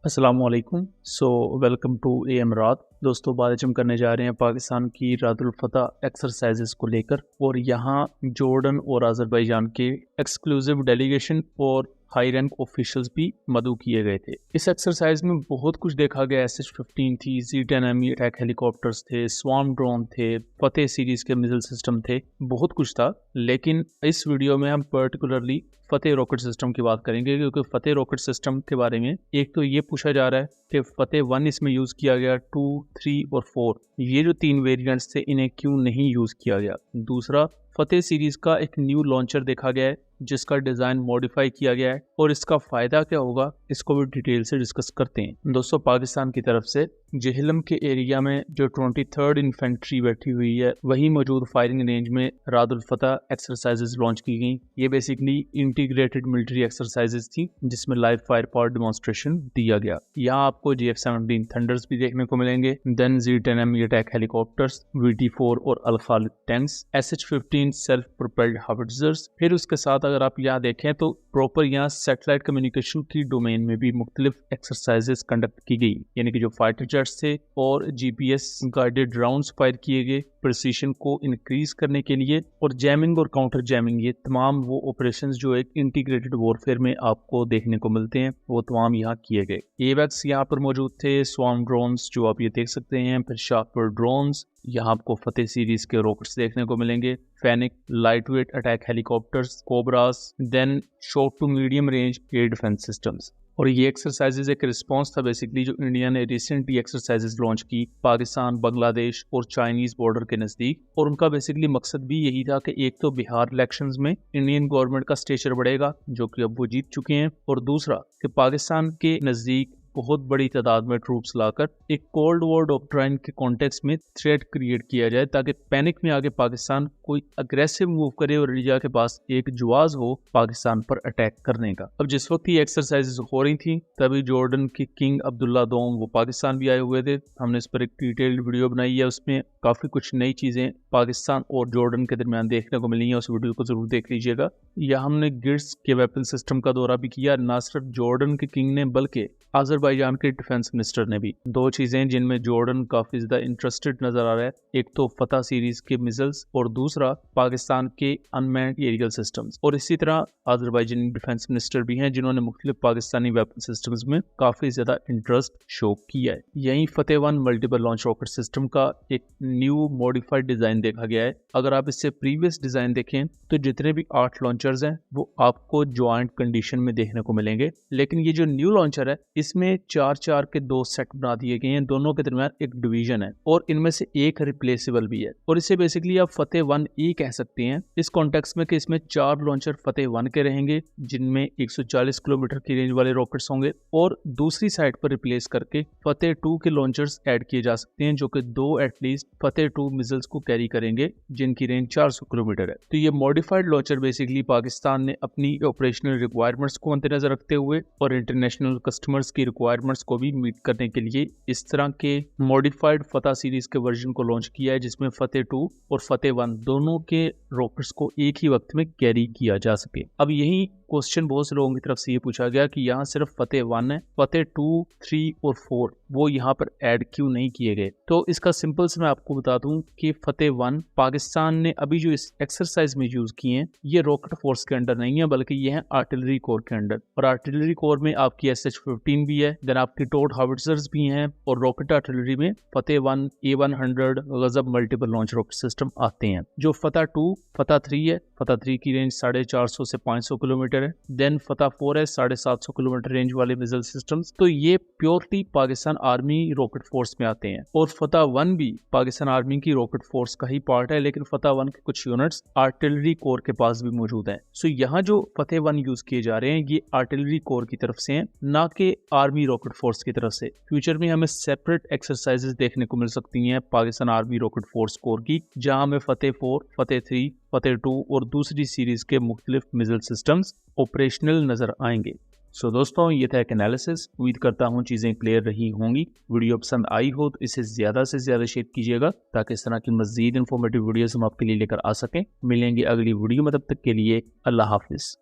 अस्सलाम वालेकुम। Welcome to M रात। दोस्तों, आज हम करने जा रहे हैं पाकिस्तान की रादुल फतह एक्सरसाइजेस को लेकर, और यहाँ जॉर्डन और अज़रबैजान के एक्सक्लूसिव डेलीगेशन और हाई रैंक ऑफिशियल्स भी मदऊ किए गए थे। इस एक्सरसाइज में बहुत कुछ देखा गया। SH-15 थी, Z-10M अटैक हेलीकॉप्टर्स थे, स्वार्म ड्रोन थे, फतेह सीरीज के मिसाइल सिस्टम थे, बहुत कुछ था। लेकिन इस वीडियो में हम पर्टिकुलरली फतेह रॉकेट सिस्टम की बात करेंगे, क्योंकि फतेह रॉकेट सिस्टम के बारे में एक तो ये पूछा जा रहा है कि फतेह 1 इसमें यूज़ किया गया, 2, 3 और 4 ये जो 3 वेरिएंट्स थे इन्हें क्यों नहीं यूज़ किया गया। दूसरा, फतेह सीरीज का एक न्यू लॉन्चर देखा गया है जिसका डिज़ाइन मॉडिफाई किया गया है, और इसका फ़ायदा क्या होगा इसको भी डिटेल से डिस्कस करते हैं। दोस्तों, पाकिस्तान की तरफ से जहलम के एरिया में जो 23rd इन्फेंट्री बैठी हुई है वही मौजूद फायरिंग रेंज में रादुल फतह एक्सरसाइजेज लॉन्च की गई। ये बेसिकली इंटीग्रेटेड मिलिट्री एक्सरसाइजेज थी जिसमें लाइव फायर पावर डेमोन्स्ट्रेशन दिया गया। यहाँ आपको GF-17 थंडर्स भी देखने को मिलेंगे, then Z-10M attack helicopters, VT-4 और Al-Khalid tanks, SH-15 self propelled हाविट्जर्स। फिर उसके साथ अगर आप यहाँ देखें तो प्रॉपर यहाँ सैटेलाइट कम्युनिकेशन की डोमेन में भी मुख्तलिफ एक्सरसाइजेस कंडक्ट की गई, यानी कि जो फाइटर जेट्स थे और GPS गाइडेड राउंड्स फायर किए गए प्रिसीशन को इंक्रीज करने के लिए, और जैमिंग और काउंटर जैमिंग, ये तमाम वो ऑपरेशंस जो एक इंटीग्रेटेड वॉरफेयर में आपको देखने को मिलते हैं वो तमाम यहाँ किए गए। एवैक्स यहाँ पर मौजूद थे, स्वार्म ड्रोन्स जो आप ये देख सकते हैं, फिर शार्पर ड्रोन्स, यहाँ आपको फतेह सीरीज के रॉकेट्स देखने को मिलेंगे, Fennec light weight attack helicopters, Cobras, then short to medium range air defence systems. और ये एक्सरसाइजेज एक रिस्पांस था बेसिकली जो इंडिया ने रिसेंटली एक्सरसाइजेज लॉन्च की पाकिस्तान, बांग्लादेश और चाइनीज बॉर्डर के नज़दीक, और उनका बेसिकली मकसद भी यही था कि एक तो बिहार इलेक्शंस में इंडियन गवर्नमेंट का स्टेचर बढ़ेगा जो कि अब वो जीत चुके हैं, और दूसरा कि पाकिस्तान के नज़दीक बहुत बड़ी तादाद में ट्रूप्स लाकर एक कोल्ड वॉर डॉक्ट्राइन के कॉन्टेक्स्ट में थ्रेट क्रिएट किया जाए, ताकि पैनिक में आगे पाकिस्तान कोई अग्रेसिव मूव करे और इंडिया के पास एक जुआज हो पाकिस्तान पर अटैक करने का। अब जिस वक्त ये एक्सरसाइजेस हो रही थी तभी जॉर्डन के किंग अब्दुल्ला दोम वो पाकिस्तान भी आए हुए थे। हमने इस पर एक डिटेल्ड वीडियो बनाई है, उसमें काफ़ी कुछ नई चीज़ें पाकिस्तान और जॉर्डन के दरमियान देखने को मिली हैं, उस वीडियो को जरूर देख लीजिएगा। या हमने गिट्स के वेपन सिस्टम का दौरा भी किया, ना सिर्फ जॉर्डन के किंग ने बल्कि अज़रबैजान के डिफेंस मिनिस्टर ने भी। दो चीज़ें जिनमें जॉर्डन काफ़ी ज़्यादा इंटरेस्टेड नज़र आ रहा है, एक तो फतह सीरीज़ के मिसाइल्स और दूसरा पाकिस्तान के अनमैन्ड एरियल सिस्टम्स। और इसी तरह अज़रबैजानी डिफेंस मिनिस्टर भी हैं जिन्होंने मुख्तलिफ पाकिस्तानी वेपन सिस्टम्स में काफ़ी ज़्यादा इंटरेस्ट शो किया है। यहीं फतेह 1 मल्टीपल लॉन्च रॉकेट सिस्टम का एक न्यू मॉडिफाइड डिज़ाइन देखा गया है। अगर आप इससे प्रीवियस डिज़ाइन देखें तो जितने भी 8 लॉन्चर्स हैं वो आपको ज्वाइंट कंडीशन में देखने को मिलेंगे, लेकिन ये जो न्यू लॉन्चर है इसमें 4-4 के 2 सेट बना दिए गए हैं, दोनों के दरमियान एक डिवीजन है और इनमें से एक रिप्लेसेबल भी है, और इसे बेसिकली आप फतेह 1E कह सकते हैं इस कॉन्टेक्स्ट में कि इसमें 4 लॉन्चर फतेह 1 के रहेंगे जिनमें 140 किलोमीटर की रेंज वाले रॉकेट्स होंगे, और दूसरी साइड पर रिप्लेस करके फतेह 2 के लॉन्चर्स ऐड किए जा सकते हैं जो कि 2 एटलीस्ट फतेह 2 मिसाइल्स को कैरी करेंगे जिनकी रेंज 400 किलोमीटर है। तो ये मॉडिफाइड लॉन्चर बेसिकली पाकिस्तान ने अपनी ऑपरेशनल रिक्वायरमेंट्स को मद्देनजर रखते हुए और इंटरनेशनल कस्टमर्स की रिक्वायरमेंट्स को भी मीट करने के लिए इस तरह के मॉडिफाइड फतह सीरीज के वर्जन को लॉन्च किया है, जिसमें फतेह 2 और फतेह 1 दोनों के रॉकेट्स को एक ही वक्त में कैरी किया जा सके। अब यही क्वेश्चन बहुत से लोगों की तरफ से ये पूछा गया कि यहाँ सिर्फ फतेह 1 है, फतेह 2, 3 और 4 वो यहाँ पर ऐड क्यों नहीं किए गए। तो इसका सिंपल से मैं आपको बता दूं कि फतेह 1 पाकिस्तान ने अभी जो इस एक्सरसाइज में यूज किए हैं ये रॉकेट फोर्स के अंडर नहीं है, बल्कि ये है आर्टिलरी कोर के अंडर, और आर्टिलरी कोर में आपकी SH-15 भी है, देन आपकी टोड हाविट्जर्स भी हैं, और रॉकेट आर्टिलरी में फतेह 1, A-100 गजब मल्टीपल लॉन्च रॉकेट सिस्टम आते हैं। जो फतह 2, फतह 3 है, फतह 3 की रेंज 450 से 500 किलोमीटर है, देन फतह 4 है 750 किलोमीटर रेंज वाले मिसाइल सिस्टम्स, तो ये purely Pakistan army rocket force में आते हैं। और फतह 1 भी पाकिस्तान आर्मी की रॉकेट फोर्स का ही पार्ट है, लेकिन फतह 1 के कुछ यूनिट्स आर्टिलरी कोर के पास भी मौजूद हैं। सो यहाँ जो फतेह 1 यूज किए जा रहे हैं ये आर्टिलरी कोर की तरफ से हैं, ना कि आर्मी रॉकेट फोर्स की तरफ से। फ्यूचर में हमें सेपरेट एक्सरसाइजेस देखने को मिल सकती हैं Pakistan army rocket force core की, जहां हमें फतेह 4, फतेह 3, फतेह 2 और दूसरी सीरीज के मुख्तलिफ मिसाइल सिस्टम्स ऑपरेशनल नजर आएंगे। सो दोस्तों, ये था एक एनालिसिस। उम्मीद करता हूँ चीज़ें क्लियर रही होंगी। वीडियो पसंद आई हो तो इसे ज़्यादा से ज़्यादा शेयर कीजिएगा ताकि इस तरह की मज़ीद इन्फॉर्मेटिव वीडियोस हम आपके लिए लेकर आ सकें। मिलेंगे अगली वीडियो में, तब तक के लिए अल्लाह हाफिज़।